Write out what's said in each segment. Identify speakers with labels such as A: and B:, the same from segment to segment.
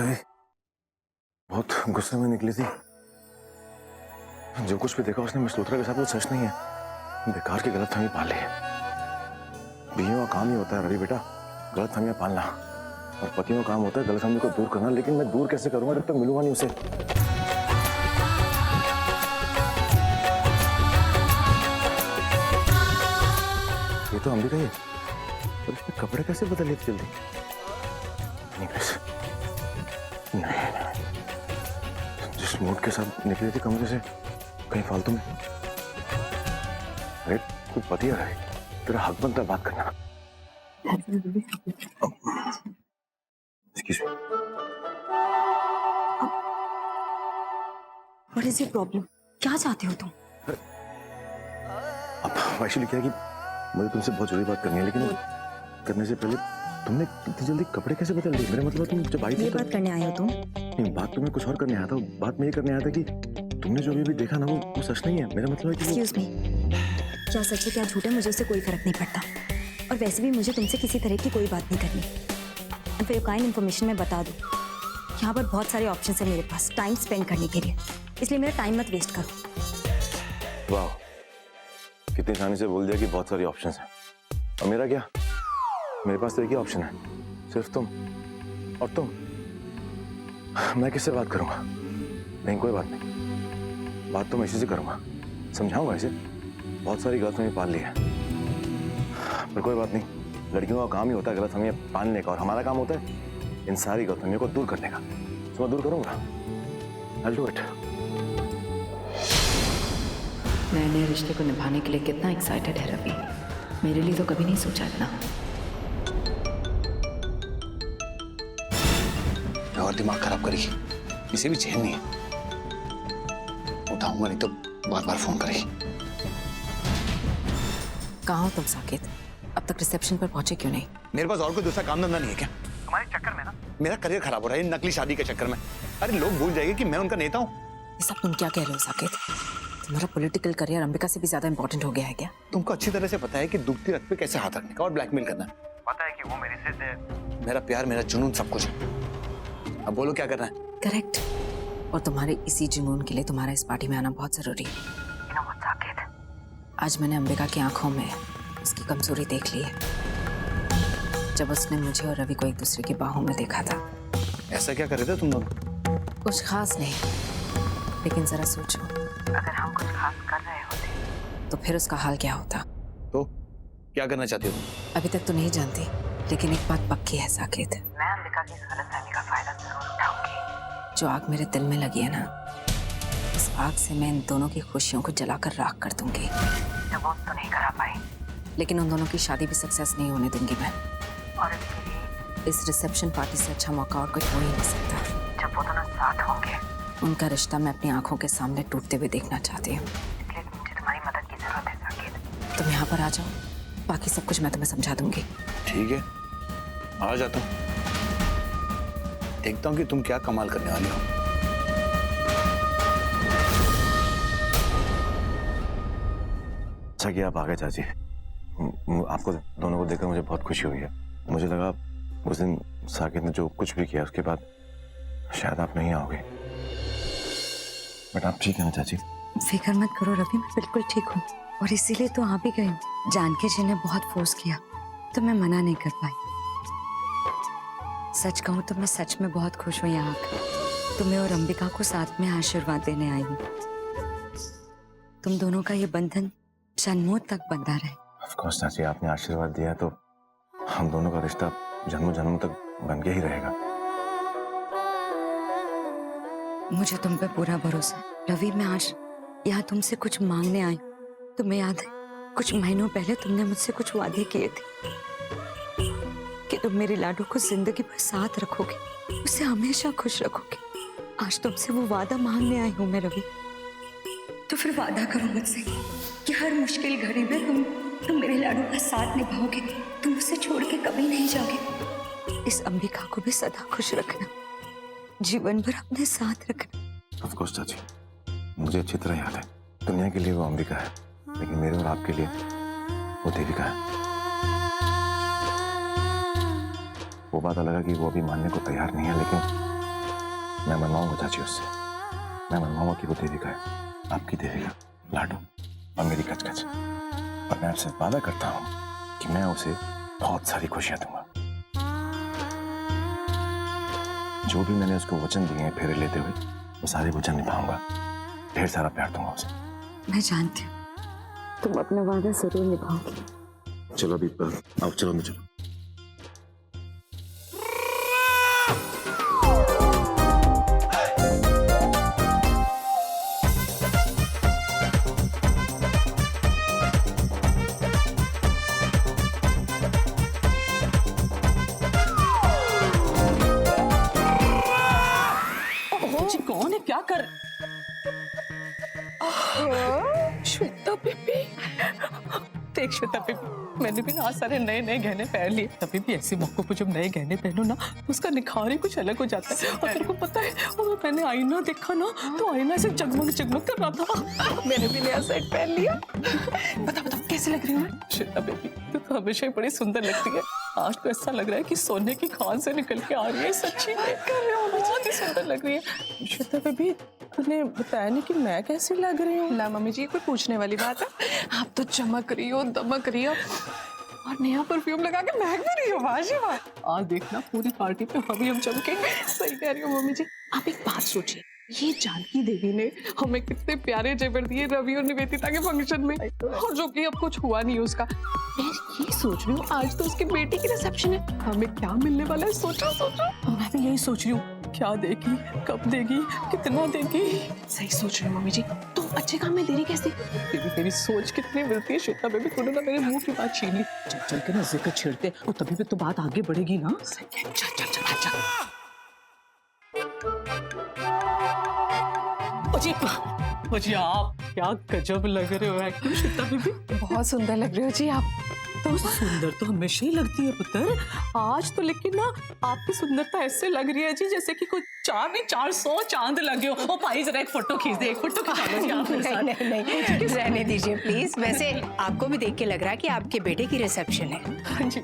A: अरे बहुत गुस्से में निकली थी। जो कुछ भी देखा उसने मिस लूथरा के साथ वो सच नहीं है। बेकार की गलतफहमी पाल ली है। बीवियों का काम ही होता है रवि बेटा, गलतफहमियां पालना, और पतियों का काम होता है गलतफहमी को दूर करना। लेकिन मैं दूर कैसे करूंगा जब तक मिलूंगा नहीं उसे। ये तो अंबिका ही है, तो इसने कपड़े कैसे बदल लिए जल्दी? नहीं, जिस मूड के साथ निकली थी कमरे से कहीं फालतू में। अरे कोई पति आ रहा है, तेरा हक बनता है बात करना। Excuse me.
B: What is your problem? क्या चाहते हो तुम?
A: अब वैसे क्या कि मुझे तुमसे बहुत जरूरी बात करनी है, लेकिन करने से पहले तुमने इतनी जल्दी कपड़े कैसे बदल दिए? मेरा मतलब तुम जब आई थी
B: ये बात करने आए हो तुम?
A: नहीं, बात तो मैं कुछ और करने आया था। बात मैं ये करने आया था कि तुमने जो अभी देखा ना वो सच नहीं है। मेरा मतलब है कि
B: Excuse me. क्या सच है क्या झूठ है मुझे उससे कोई फर्क नहीं पड़ता, और वैसे भी मुझे तुमसे किसी तरह की कोई बात नहीं करनी। And for your kind information मैं बता दूं, यहाँ पर बहुत सारे ऑप्शन है मेरे पास टाइम स्पेंड करने के लिए, इसलिए मेरा टाइम मत वेस्ट करो।
A: वाह, कितनी आसानी से बोल दिया कि बहुत सारी ऑप्शंस हैं। और मेरा क्या? मेरे पास तो एक ही ऑप्शन है, सिर्फ तुम और तुम। मैं किससे बात करूंगा? नहीं, कोई बात नहीं, बात तो मैं इसी से करूंगा, समझाऊंगा इसे। बहुत सारी गलतफहमी पाल ली है, पर कोई बात नहीं। लड़कियों का काम ही होता है गलतफहमियां पालने का, और हमारा काम होता है इन सारी गलतफहमियों को दूर करने का। तो मैं दूर करूंगा। I'll do it.
C: नए नए रिश्ते को निभाने के लिए कितना एक्साइटेड है रवि। मेरे लिए तो कभी नहीं सोचा इतना।
D: और दिमाग खराब करेगी, इसे भी चैन नहीं है। उठाऊंगा नहीं तो बार बार फोन करेगी।
C: कहाँ हो तुम साकेत? अब तक रिसेप्शन पर पहुंचे क्यों नहीं?
D: मेरे पास और कोई दूसरा काम धंधा नहीं है क्या? तुम्हारे चक्कर में ना मेरा करियर खराब हो रहा है, नकली शादी के चक्कर में। अरे लोग भूल जाएंगे कि मैं उनका नेता हूँ।
C: ये सब तुम क्या कह रहे हो साकेत? तुम्हारा पॉलिटिकल करियर अंबिका से भी ज्यादा इंपॉर्टेंट हो गया है क्या?
D: तुमको अच्छी तरह से पता है कि दुखती रथ पे कैसे हाथ रखने का और ब्लैकमेल करना है। पता है कि वो मेरी जिद है, मेरा प्यार, मेरा जुनून सब कुछ है। अब बोलो क्या करना है?
C: करेक्ट। और तुम्हारे इसी जुनून के लिए तुम्हारा इस पार्टी में आना बहुत जरूरी है। साकेत, आज मैंने अंबिका की आंखों में उसकी कमजोरी देख ली है, जब उसने मुझे और रवि को एक दूसरे की बाहों में देखा था।
D: ऐसा क्या कर रहे थे तुम दोनों?
C: कुछ खास नहीं, लेकिन जरा सोचो, अगर हम कुछ खास कर रहे होते तो फिर उसका हाल क्या होता?
D: तो क्या करना चाहती हो?
C: अभी तक तो नहीं जानती, लेकिन एक बात पक्की है साकेत, मैं अंबिका की इस गलतफहमी का फायदा जरूर उठाऊंगी। जो आग मेरे दिल में लगी है ना, उस आग से मैं इन दोनों की खुशियों को जलाकर राख कर दूंगी। वो तो नहीं करा पाई, लेकिन उन दोनों की शादी भी सक्सेस नहीं होने दूंगी मैं। और इसके लिए इस रिसेप्शन पार्टी से अच्छा मौका और कोई हो ही नहीं सकता। जब वो दोनों साथ होंगे, उनका रिश्ता मैं अपनी आंखों के सामने टूटते हुए देखना चाहती हूँ। इसलिए मुझे तुम्हारी मदद की जरूरत है साकेत। तुम यहाँ पर आ जाओ, बाकी सब कुछ मैं तुम्हें समझा दूंगी।
D: ठीक है, आ जाता हूँ, देखता हूँ कि तुम क्या कमाल करने वाली हो।
A: अच्छा किया आप आ गए चाची। आपको दोनों को देखकर मुझे बहुत खुशी हुई है। मुझे लगा उस दिन साकेत ने जो कुछ भी किया उसके बाद शायद आप नहीं आओगे, बट आप ठीक है ना चाची?
B: फिक्र मत करो रवि, मैं बिल्कुल ठीक हूँ, और इसीलिए तो आ भी गई हूँ। जानकी जी ने बहुत फोर्स किया तो मैं मना नहीं कर पाई। सच कहूँ तो मैं सच में बहुत खुश हूँ यहाँ आकर। तुम्हें और अंबिका को साथ में आशीर्वाद देने आई हूँ। तुम दोनों का ये बंधन जन्मों तक बंधा रहे।
A: ऑफ कोर्स चाची, आपने आशीर्वाद दिया तो हम दोनों का रिश्ता जन्मों जन्मों तक बन के ही रहेगा।
B: मुझे तुम पे पूरा भरोसा है रवि। मैं आज यहाँ तुमसे कुछ मांगने आई हूँ। तुम्हें याद है कुछ महीनों पहले तुमने मुझसे कुछ वादे किए थे कि तुम मेरी लाडू को जिंदगी भर साथ रखोगे, उसे हमेशा खुश रखोगे। आज तुमसे वो वादा मांगने आई हूँ मैं रवि। तो फिर वादा करो मुझसे कि हर मुश्किल घड़ी में तुम मेरे लाडू का साथ निभाओगे, तुम उसे छोड़ के कभी नहीं जाओगे। इस अंबिका को भी सदा खुश रखना, जीवन भर अपने साथ रखना।
A: ऑफ कोर्स चाची, मुझे अच्छी तरह याद है दुनिया के लिए वो अंबिका है, लेकिन मेरे और आपके लिए वो देविका है। वो बात अलग है कि वो अभी मानने को तैयार नहीं है, लेकिन मैं मनवाऊंगा चाची उससे, मैं मनवाऊंगा कि वो देवी का है, आपकी देवी का लाडो और मेरी कचकच। और मैं आपसे वादा करता हूं कि मैं उसे बहुत सारी खुशियां दूंगा। जो भी मैंने उसको वचन दिए हैं फेरे लेते हुए, वो सारे वचन निभाऊंगा। ढेर सारा प्यार दूंगा उसे।
B: मैं जानती हूँ तुम अपना वादा जरूर निभाओगे।
A: चलो अभी आओ, चलो मैं चलो।
E: कौन है, क्या कर? श्वेता बेबी, देख श्वेता बेबी, मैंने भी आज सारे नए नए गहने पहन लिए। तभी भी ऐसे मौकों पर जब नए गहने पहनो ना, तो उसका निखार ही कुछ अलग हो जाता है। और तेरे को पता है, और मैंने आईना देखा ना, तो आईना से जगमग जगमग कर रहा था। मैंने भी नया सेट पहन लिया। बता बता कैसे लग रही हूँ? श्वेता बेबी, तू तो हमेशा ही बड़ी सुंदर लगती है। आज तो ऐसा लग रहा है कि सोने की खान से निकल के आ रही है। सच्ची में बहुत ही सुंदर लग रही है। श्वेता बेबी, तूने बताया नहीं कि मैं कैसी लग रही हूँ?
F: ला मम्मी जी, कोई पूछने वाली बात है? आप तो चमक रही हो, दमक रही हो, और नया परफ्यूम लगा के महक भी रही हो। वाह जी वाह।
E: आज देखना पूरी पार्टी पे हम चमकेंगे।
F: सही कह रही हो मम्मी जी। आप एक बात सोचिए, ये जानकी देवी ने हमें कितने प्यारे जेवर दिए रवि और निवेदिता के फंक्शन में, और जो कि अब कुछ हुआ नहीं उसका। मैं ये सोच रही हूँ, आज तो उसकी बेटी की रिसेप्शन है, हमें क्या मिलने वाला है? सोचो सोचो।
E: मैं भी यही सोच रही हूँ, क्या देगी, कब देगी, कितना देगी।
F: सही सोच रही हूँ मम्मी जी। तो अच्छे काम में देरी कैसी?
E: तेरी सोच कितनी मिलती है श्वेता बेबी। तूने ना मेरे मुंह की बात छीन ली। चल चल के ना जिक्र छेड़ते, और तभी भी तो बात आगे बढ़ेगी ना।
F: चल चल चल चल।
E: जी आप क्या गजब लग रहे हो एक्टिंग श्वेता बेबी।
F: बहुत सुंदर लग रही हो जी आप।
E: तो सुंदर तो हमेशा ही लगती है पुत्र। आज तो लेकिन ना आपकी सुंदरता ऐसे लग रही है जी जैसे कि कुछ 400 चांद लगे हो। ओ भाई जरा एक फोटो खींच दे, एक फोटो खिंचा लो जी आप मेरे साथ।
G: नहीं रहने दीजिए प्लीज। वैसे आपको भी देख के लग रहा है कि आपके बेटे की रिसेप्शन है।
E: हाँ जी।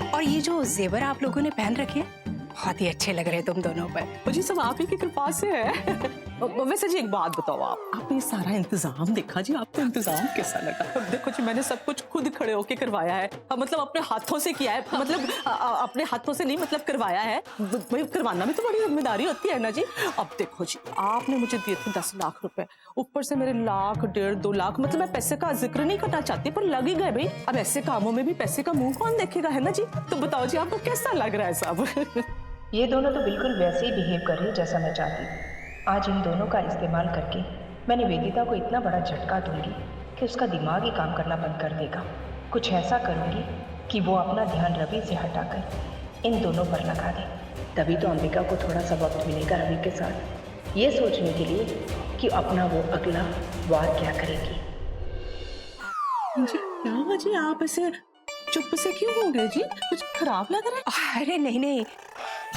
G: और ये जो जेवर आप लोगों ने पहन रखे हैं, बहुत ही अच्छे लग रहे हैं तुम दोनों पर।
E: जी सब आप ही की कृपा से है। वैसे जी एक बात बताओ, आप ये सारा इंतजाम देखा जी, आपको इंतजाम कैसा लगा? देखो जी मैंने सब कुछ खुद खड़े होके करवाया है, मतलब अपने हाथों से किया है। मतलब अपने हाथों से नहीं, मतलब करवाया है। भाई करवाना भी तो बड़ी जिम्मेदारी होती है ना जी। अब देखो जी, आपने मुझे दिए थे 10 लाख रुपए, ऊपर से मेरे 1 लाख 1.5 2 लाख। मतलब मैं पैसे का जिक्र नहीं करना चाहती, पर लग ही गए भाई। अब ऐसे कामों में भी पैसे का मुंह कौन देखेगा, है ना जी? तो बताओ जी आपको कैसा लग रहा है सब?
H: ये दोनों तो बिल्कुल वैसे ही बिहेव कर रही जैसा मैं चाहती हूँ। आज इन दोनों का इस्तेमाल करके मैं निवेदिता को इतना बड़ा झटका दूंगी कि उसका दिमाग ही काम करना बंद कर देगा। कुछ ऐसा करूंगी कि वो अपना ध्यान रवि से हटाकर इन दोनों पर लगा दे। तभी तो अंबिका को थोड़ा सा वक्त मिलेगा रवि के साथ, ये सोचने के लिए कि अपना वो अगला वार क्या करेगी।
E: जी क्या जी आप ऐसे चुप से क्यों हो गए जी? कुछ खराब लग रहा है?
G: अरे नहीं,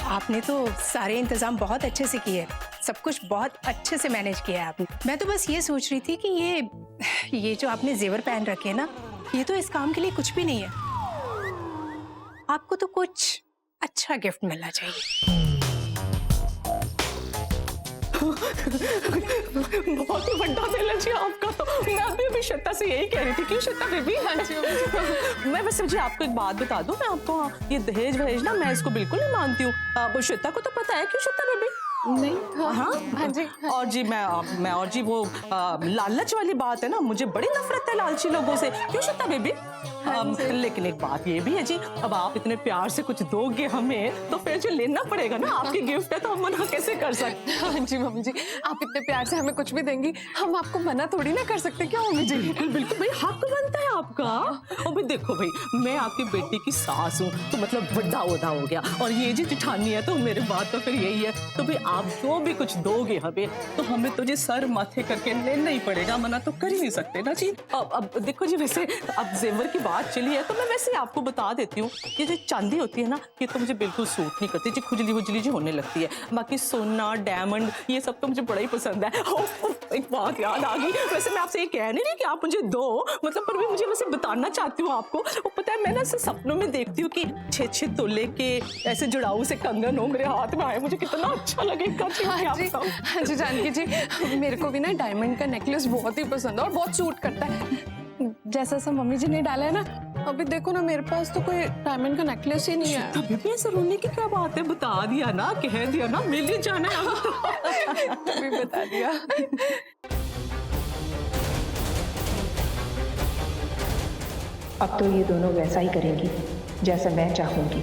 G: आपने तो सारे इंतजाम बहुत अच्छे से किए, सब कुछ बहुत अच्छे से मैनेज किया है आपने। मैं तो बस ये सोच रही थी कि ये जो आपने जेवर पहन रखे हैं ना, ये तो इस काम के लिए कुछ भी नहीं है। आपको तो कुछ अच्छा गिफ्ट मिलना चाहिए।
E: बहुत ही बड़ा दिल है जी आपका। तो मैं भी श्वेता से यही कह रही थी। क्यों श्वेता बेबी? हाँ जी। मैं वैसे जी आपको एक बात बता दूं, मैं आपको ये दहेज वहेज ना, मैं इसको बिल्कुल नहीं मानती हूँ। श्वेता को तो पता है। क्यों श्वेता बेबी?
F: नहीं। हाँ हाँ जी।
E: और जी मैं और जी वो लालच वाली बात है ना, मुझे बड़ी नफरत है लालची लोगों से। क्यों श्वेता बेबी? लेकिन एक बात ये भी है जी, अब आप इतने प्यार से कुछ दोगे हमें, तो फिर जो लेना पड़ेगा ना, आपकी गिफ्ट है तो हम मना कैसे कर सकते?
F: हाँ जी मम्मी जी, आप इतने प्यार से हमें कुछ भी देंगी, हम आपको मना थोड़ी ना कर सकते। क्या मम्मी जी?
E: बिल्कुल बिल्कुल भाई, हक बनता है आपका। और भाई देखो भाई, मैं आपकी बेटी की सास हूँ, तो मतलब बड़ा ओदा हो गया। और ये जी जिठानी है, तो मेरे बात तो फिर यही है। तो भाई आप जो भी कुछ दोगे हमें, तो हमें तो जी सर माथे करके लेना ही पड़ेगा, मना तो कर ही नहीं सकते ना जी। अब देखो जी, वैसे अब जेवर की बात चली है तो मैं वैसे ही आपको बता देती हूँ, ये जो चांदी होती है ना, ये तो मुझे बिल्कुल सूट नहीं करती, जी खुजली वुजली जी होने लगती है। बाकी सोना, डायमंड, ये सब तो मुझे बड़ा ही पसंद है। एक बात याद आ गई, वैसे मैं आपसे ये कह नहीं रही कि आप मुझे दो, मतलब पर भी मुझे वैसे बताना चाहती हूँ आपको। वो पता है, मैं ना ऐसे सपनों में देखती हूँ कि 6-6 तोले के ऐसे जुड़ाऊ से कंगन हो मेरे हाथ में आए, मुझे कितना अच्छा लगेगा।
F: हाँ जी जानकी जी, मेरे को भी ना डायमंड का नेकलेस बहुत ही पसंद है और बहुत सूट करता है, जैसा सा मम्मी जी ने डाला है ना। अभी देखो ना, मेरे पास तो कोई डायमंड का नेकलेस ही नहीं है।
E: अभी भी ऐसा रोने की क्या बात है, बता दिया ना, कह दिया ना, मिल ही जाना है।
F: अभी बता दिया।
H: अब तो ये दोनों वैसा ही करेंगी जैसा मैं चाहूंगी।